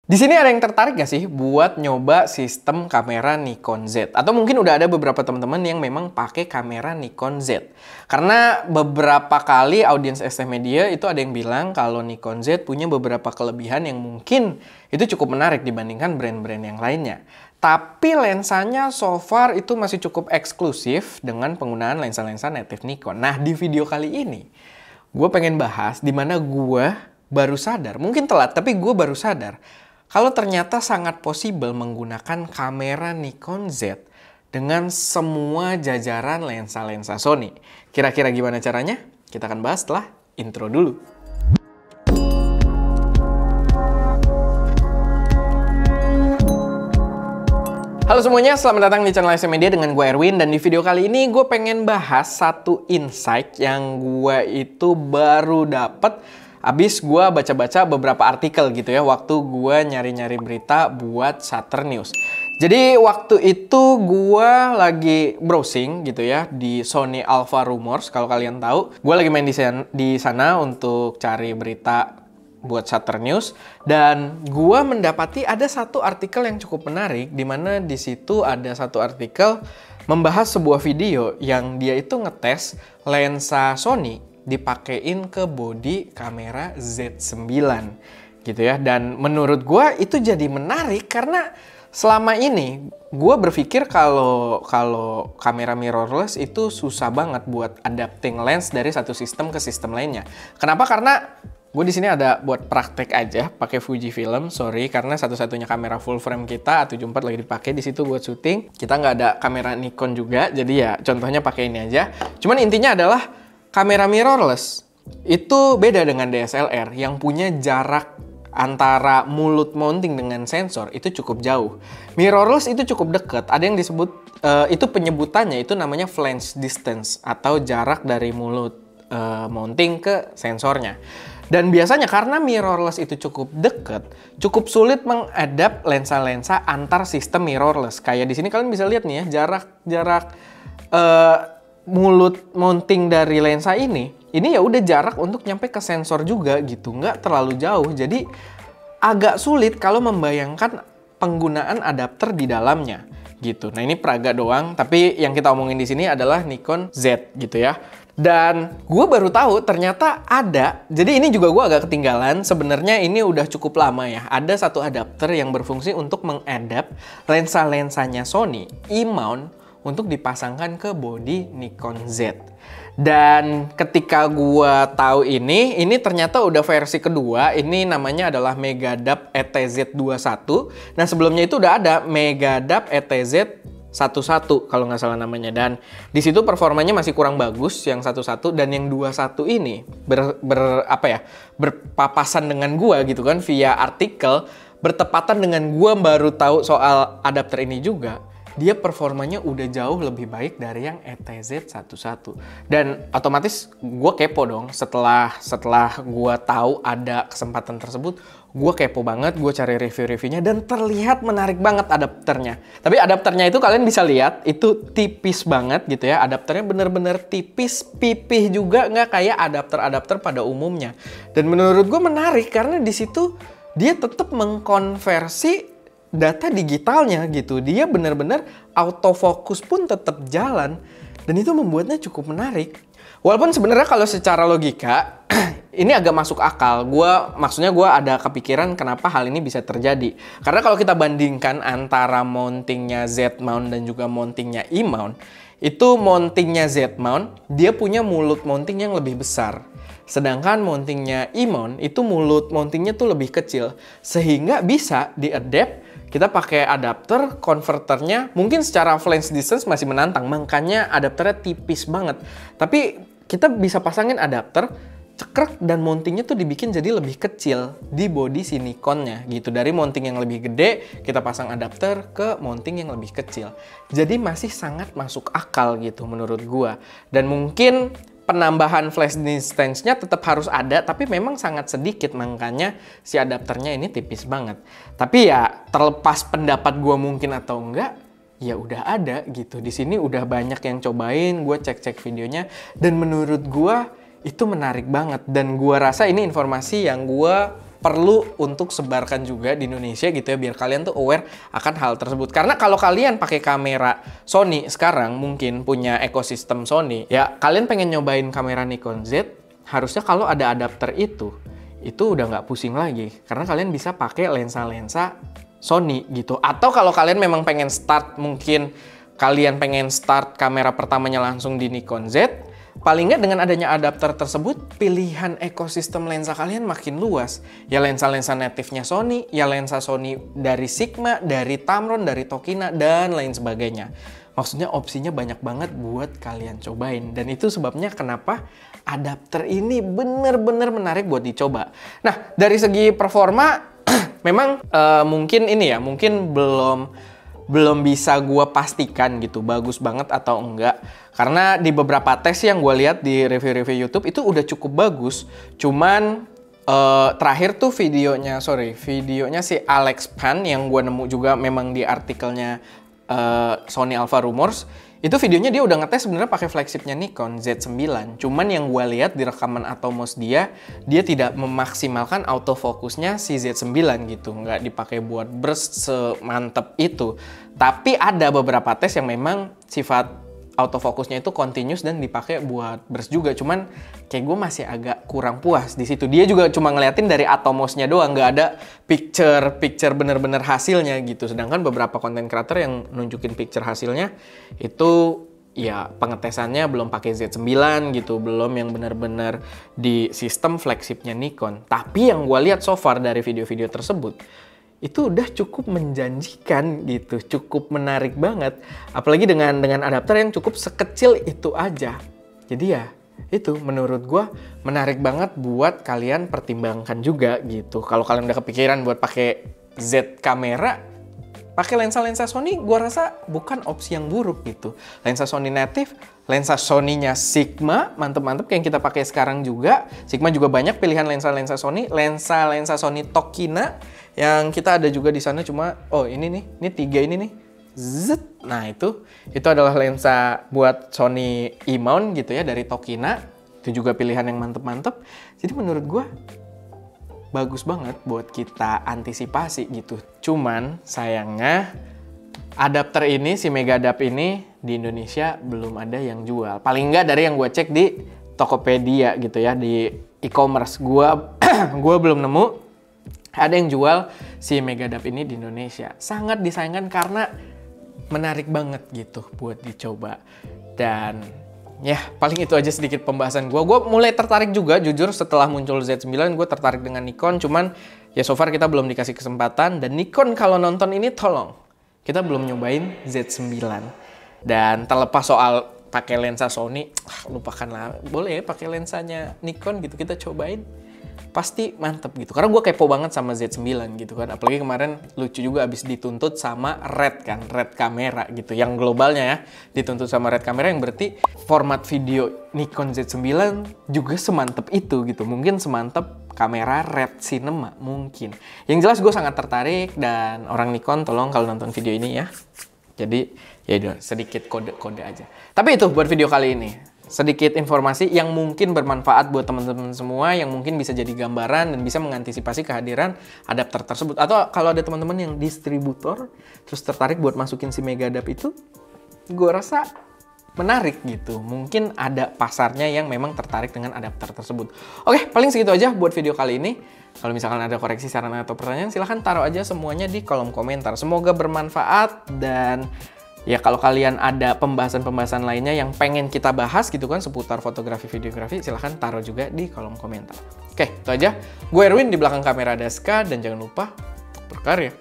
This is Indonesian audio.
Di sini ada yang tertarik nggak sih buat nyoba sistem kamera Nikon Z? Atau mungkin udah ada beberapa teman-teman yang memang pakai kamera Nikon Z. Karena beberapa kali audiens ST Media itu ada yang bilang kalau Nikon Z punya beberapa kelebihan yang mungkin itu cukup menarik dibandingkan brand-brand yang lainnya. Tapi lensanya so far itu masih cukup eksklusif dengan penggunaan lensa-lensa native Nikon. Nah, di video kali ini gue pengen bahas di mana gue baru sadar, mungkin telat tapi gue baru sadar kalau ternyata sangat possible menggunakan kamera Nikon Z dengan semua jajaran lensa-lensa Sony. Kira-kira gimana caranya? Kita akan bahas setelah intro dulu. Halo semuanya, selamat datang di channel ST Media dengan gue Erwin. Dan di video kali ini gue pengen bahas satu insight yang gue itu baru dapet abis gue baca-baca beberapa artikel gitu ya, waktu gue nyari-nyari berita buat Shutter News. Jadi waktu itu gue lagi browsing gitu ya di Sony Alpha Rumors, kalau kalian tahu. Gue lagi main di sana untuk cari berita buat Shutter News, dan gue mendapati ada satu artikel yang cukup menarik, di mana di situ ada satu artikel membahas sebuah video yang dia itu ngetes lensa Sony dipakein ke body kamera Z9 gitu ya. Dan menurut gue itu jadi menarik karena selama ini gue berpikir kalau kamera mirrorless itu susah banget buat adapting lens dari satu sistem ke sistem lainnya. Kenapa? Karena gue di sini ada buat praktek aja pakai Fujifilm, sorry, karena satu-satunya kamera full frame kita A74 lagi dipakai di situ buat syuting. Kita nggak ada kamera Nikon juga, jadi ya contohnya pakai ini aja. Cuman intinya adalah kamera mirrorless itu beda dengan DSLR yang punya jarak antara mulut mounting dengan sensor itu cukup jauh. Mirrorless itu cukup dekat. Ada yang disebut itu penyebutannya itu namanya flange distance atau jarak dari mulut mounting ke sensornya. Dan biasanya karena mirrorless itu cukup dekat, cukup sulit mengadap lensa-lensa antar sistem mirrorless. Kayak di sini kalian bisa lihat nih ya, jarak mulut mounting dari lensa ini ya udah jarak untuk nyampe ke sensor juga gitu, nggak terlalu jauh. Jadi agak sulit kalau membayangkan penggunaan adapter di dalamnya gitu. Nah, ini peraga doang, tapi yang kita omongin di sini adalah Nikon Z gitu ya. Dan gue baru tahu ternyata ada. Jadi ini juga gue agak ketinggalan. Sebenarnya ini udah cukup lama ya. Ada satu adapter yang berfungsi untuk mengadap lensa-lensanya Sony E-mount untuk dipasangkan ke body Nikon Z. Dan ketika gua tahu ini ternyata udah versi kedua. Ini namanya adalah Megadap ETZ21. Nah, sebelumnya itu udah ada Megadap ETZ11 kalau nggak salah namanya. Dan di situ performanya masih kurang bagus yang 11, dan yang 21 ini berpapasan dengan gua gitu kan via artikel, bertepatan dengan gua baru tahu soal adapter ini juga. Dia performanya udah jauh lebih baik dari yang ETZ11. Dan otomatis gue kepo dong. Setelah gue tahu ada kesempatan tersebut, gue kepo banget, gue cari review-reviewnya, dan terlihat menarik banget adapternya. Tapi adapternya itu kalian bisa lihat, itu tipis banget gitu ya. Adapternya bener-bener tipis, pipih juga, nggak kayak adapter-adapter pada umumnya. Dan menurut gue menarik karena di situ dia tetap mengkonversi data digitalnya gitu. Dia benar-benar autofocus pun tetap jalan, dan itu membuatnya cukup menarik. Walaupun sebenarnya kalau secara logika ini agak masuk akal. Maksudnya gue ada kepikiran kenapa hal ini bisa terjadi. Karena kalau kita bandingkan antara mountingnya Z-mount dan juga mountingnya E-mount, itu mountingnya Z-mount dia punya mulut mounting yang lebih besar. Sedangkan mountingnya E-mount itu mulut mountingnya tuh lebih kecil, sehingga bisa diadapt. Kita pakai adapter, konverternya mungkin secara flange distance masih menantang, makanya adapternya tipis banget. Tapi kita bisa pasangin adapter, cekrek, dan mountingnya tuh dibikin jadi lebih kecil di body si Nikonnya gitu. Dari mounting yang lebih gede, kita pasang adapter ke mounting yang lebih kecil. Jadi masih sangat masuk akal gitu menurut gua. Dan mungkin penambahan flash distance-nya tetap harus ada, tapi memang sangat sedikit, makanya si adapternya ini tipis banget. Tapi ya terlepas pendapat gue mungkin atau enggak, ya udah ada gitu. Di sini udah banyak yang cobain, gue cek-cek videonya, dan menurut gue itu menarik banget. Dan gue rasa ini informasi yang gue perlu untuk sebarkan juga di Indonesia gitu ya, biar kalian tuh aware akan hal tersebut. Karena kalau kalian pakai kamera Sony sekarang, mungkin punya ekosistem Sony, ya kalian pengen nyobain kamera Nikon Z, harusnya kalau ada adapter itu udah nggak pusing lagi. Karena kalian bisa pakai lensa-lensa Sony gitu. Atau kalau kalian memang pengen start, mungkin kalian pengen start kamera pertamanya langsung di Nikon Z, paling nggak dengan adanya adapter tersebut, pilihan ekosistem lensa kalian makin luas. Ya lensa-lensa native-nya Sony, ya lensa Sony dari Sigma, dari Tamron, dari Tokina, dan lain sebagainya. Maksudnya opsinya banyak banget buat kalian cobain. Dan itu sebabnya kenapa adapter ini bener-bener menarik buat dicoba. Nah, dari segi performa, memang mungkin ini ya, mungkin belum bisa gue pastikan gitu bagus banget atau enggak, karena di beberapa tes yang gue lihat di review-review YouTube itu udah cukup bagus. Cuman terakhir tuh videonya si Alex Pan yang gue nemu juga memang di artikelnya Sony Alpha Rumors, itu videonya dia udah ngetes sebenarnya pakai flagshipnya Nikon Z9. Cuman yang gue lihat di rekaman Atomos dia tidak memaksimalkan autofocusnya si Z9 gitu, nggak dipakai buat burst semantep itu. Tapi ada beberapa tes yang memang sifat autofocusnya itu continuous dan dipakai buat burst juga. Cuman kayak gue masih agak kurang puas di situ. Dia juga cuma ngeliatin dari Atomosnya doang, nggak ada picture bener-bener hasilnya gitu. Sedangkan beberapa content creator yang nunjukin picture hasilnya itu ya pengetesannya belum pakai Z9 gitu, belum yang bener-bener di sistem flagshipnya Nikon. Tapi yang gue lihat so far dari video-video tersebut, itu udah cukup menjanjikan gitu, cukup menarik banget. Apalagi dengan adapter yang cukup sekecil itu aja. Jadi ya itu menurut gua menarik banget buat kalian pertimbangkan juga gitu. Kalau kalian udah kepikiran buat pakai Z kamera, pakai lensa-lensa Sony gua rasa bukan opsi yang buruk gitu. Lensa Sony native, lensa Sony-nya Sigma, mantep-mantep kayak yang kita pakai sekarang juga. Sigma juga banyak pilihan lensa-lensa Sony, lensa-lensa Sony Tokina yang kita ada juga di sana, cuma ini nih, ini 3 ini nih. Zet. Nah, itu adalah lensa buat Sony E-mount gitu ya dari Tokina. Itu juga pilihan yang mantep-mantep. Jadi menurut gua bagus banget buat kita antisipasi gitu. Cuman sayangnya adapter ini, si Megadap ini di Indonesia belum ada yang jual. Paling nggak dari yang gue cek di Tokopedia gitu ya, di e-commerce. Gua belum nemu ada yang jual si Megadap ini di Indonesia. Sangat disayangkan karena menarik banget gitu buat dicoba. Dan ya paling itu aja sedikit pembahasan gue. Gue mulai tertarik juga jujur setelah muncul Z9, gue tertarik dengan Nikon. Cuman ya so far kita belum dikasih kesempatan. Dan Nikon kalau nonton ini tolong, kita belum nyobain Z9. Dan terlepas soal pakai lensa Sony, lupakanlah. Boleh ya pakai lensanya Nikon gitu, kita cobain. Pasti mantep gitu. Karena gue kepo banget sama Z9 gitu kan. Apalagi kemarin lucu juga abis dituntut sama Red kan. Red kamera gitu. Yang globalnya ya. Dituntut sama Red kamera yang berarti format video Nikon Z9 juga semantep itu gitu. Mungkin semantep kamera Red Cinema mungkin. Yang jelas gue sangat tertarik. Dan orang Nikon tolong kalau nonton video ini ya. Jadi ya udah sedikit kode-kode aja. Tapi itu buat video kali ini. Sedikit informasi yang mungkin bermanfaat buat teman-teman semua, yang mungkin bisa jadi gambaran dan bisa mengantisipasi kehadiran adapter tersebut. Atau kalau ada teman-teman yang distributor terus tertarik buat masukin si Megadap itu, gue rasa menarik gitu. Mungkin ada pasarnya yang memang tertarik dengan adapter tersebut. Oke, paling segitu aja buat video kali ini. Kalau misalkan ada koreksi, saran, atau pertanyaan, silahkan taruh aja semuanya di kolom komentar. Semoga bermanfaat dan ya kalau kalian ada pembahasan-pembahasan lainnya yang pengen kita bahas gitu kan seputar fotografi, videografi, silahkan taruh juga di kolom komentar. Oke, itu aja. Gue Erwin, di belakang kamera ada Ska, dan jangan lupa berkarya.